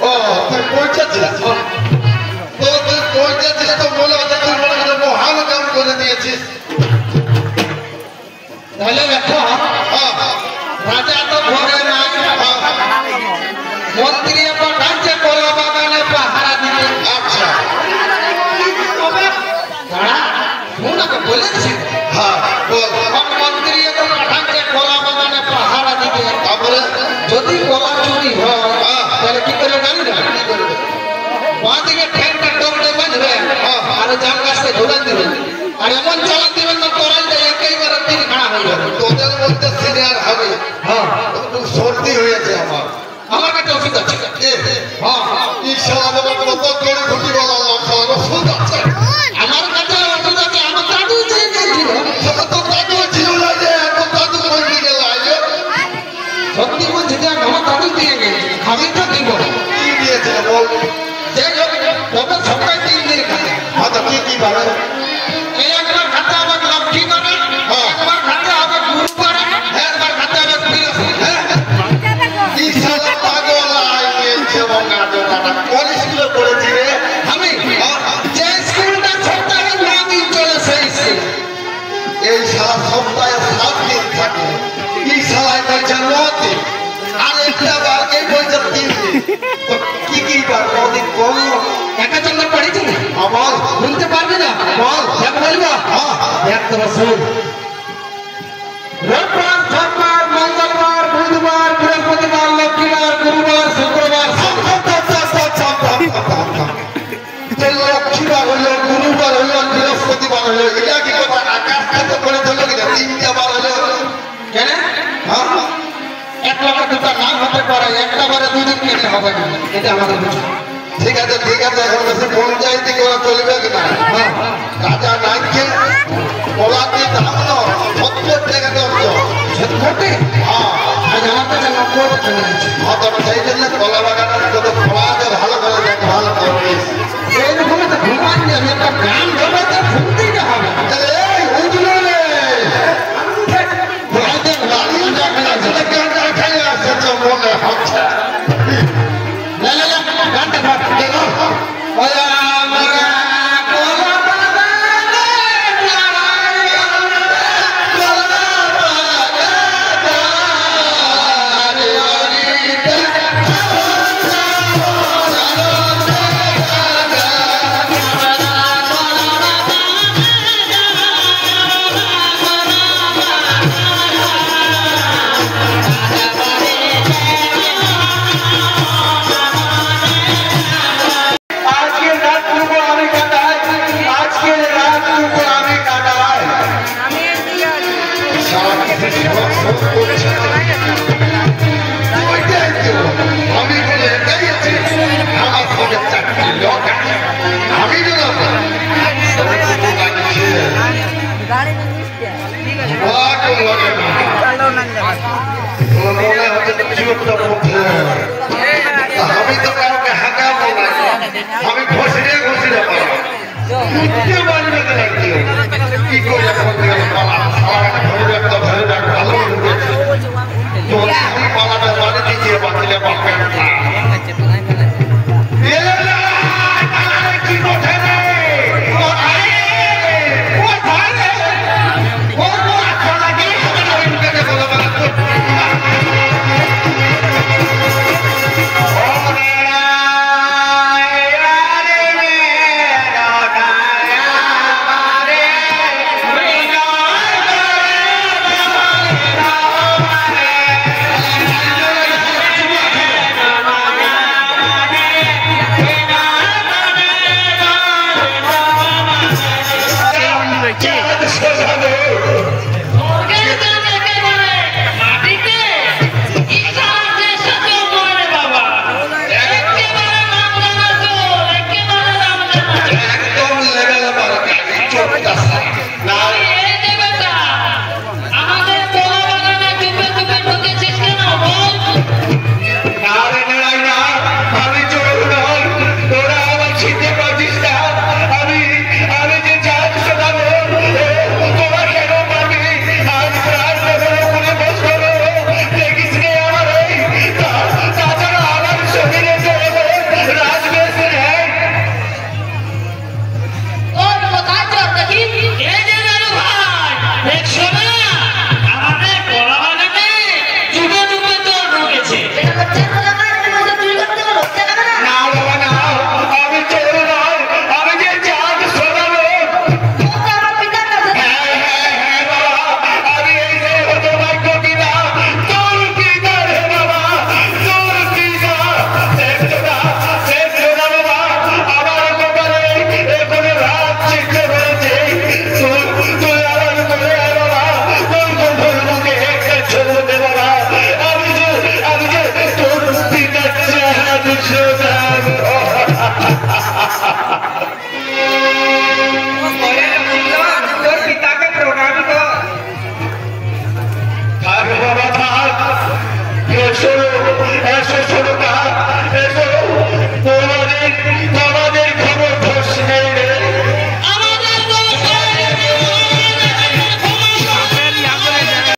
ও তুই পৌঁছেছিস তো তুই পৌঁছেছিস তো বলে তুই মনে করে মহান কাম করে দিয়েছিস তাহলে দেখো রাজা তো ঘরে নাই মন্ত্রী পাঠাচ্ছে কলা বাগানে পাহারা দিতে আচ্ছা শোনাকে বলেছি হ্যাঁ বল মন্ত্রী পাঠাচ্ছে কলা বাগানে পাহারা দিতে তারপরে যদি কলা চুরি হয় তাহলে কি করে জানি না বাঁদিকে ঠ্যাংটা ডোবলে বাঁধবে আর জাম গাছকে ঝুলান দিবেন আর এমন চালান দিবেন না তোরাই যায় একেবারে তিন খাড়া হয়ে যাবে তোদের মধ্যে সিনিয়র হবে হ্যাঁ একটু সর্দি হয়েছে আমার আমার কাছে ওষুধ আছে হ্যাঁ ঈশা আমার কত করে ঘুটি বলা ওষুধ আছে আমার কাছে ওষুধ আছে আমার দাদু দিয়ে গেছিল তো দাদু ছিল না যে এখন দাদু বলতে গেল আগে সত্যি বলছি যে আমার দাদু দিয়ে গেছে আমি তো দিব কি দিয়েছে বল যে তবে সবাই 3 দিন খাতে হ্যাঁ তো কি ভাবে এই একবার খাতে হবে লক্ষ্মী করে একবার খাতে হবে গুরু করে একবার খাতে হবে বৃহস্পতি ঈশা পাগল আইছে বঙ্গাটা কোন স্কুলে পড়েছি রে আমি যে স্কুলটা সপ্তাহে 9 দিন চলে সেই স্কুল এই সারা সপ্তাহে 7 দিন থাকে এই সারায় বলছে 9 দিন আর একটা বার এই বলছে 3 দিন তো কি বার 9 দিন কম একা চন্দ্র পড়েছি না আমার বলতে পারবি না বল এক বলবো এক তো শুন রোববার সোমবার মঙ্গলবার বুধবার বৃহস্পতিবার লক্ষ্মীবার গুরুবার শুক্রবার লক্ষ্মীবার হলো গুরুবার হলো বৃহস্পতিবার হলো এটা কি কথা আকাশ থেকে পড়ে চলো কিনা 3টা বার হলো কেন হ্যাঁ এক লক্ষ দুটা নাম হতে পারে একটা বারে 2 দিন কেটে হবে না এটা আমাদের বুঝো ঠিক আছে এখন বেশি পঞ্চায়েত করে চলবে কিনা রাজা নাইকে কলাতে দাম না 70 টাকা দাম ঘটে আজ আমার কাছে 90 টাকা নিয়েছে তো সেই জন্য কলা বাগানের যত ফলা আছে ভালো করে দেখভাল করবে এইরকম তো ঘুমান যে আমি একটা গান ধরে তো ঘুমতেই হবে এই উজলো রে ভাইদের রাজা আসলে গানটা খাই আসছে তো মনে হচ্ছে লা লা লা গানটা ভাব দেখো ওয়া মাগা কোলা বাগানে আমি বলে এটাই আছে আমার সঙ্গে চাকরি লোক আছে আমি गाड़ी में मिस्ते আমি তো কাউকে হাঁকা বলাই আমি ঘষিয়ে ঘষিয়ে পালাম কি করে ধরে রাখ ভালো পালাটা বাড়ি দিয়েছে বাতিলে বাপের কি কথা একদম লেভেল আমার চোখটা না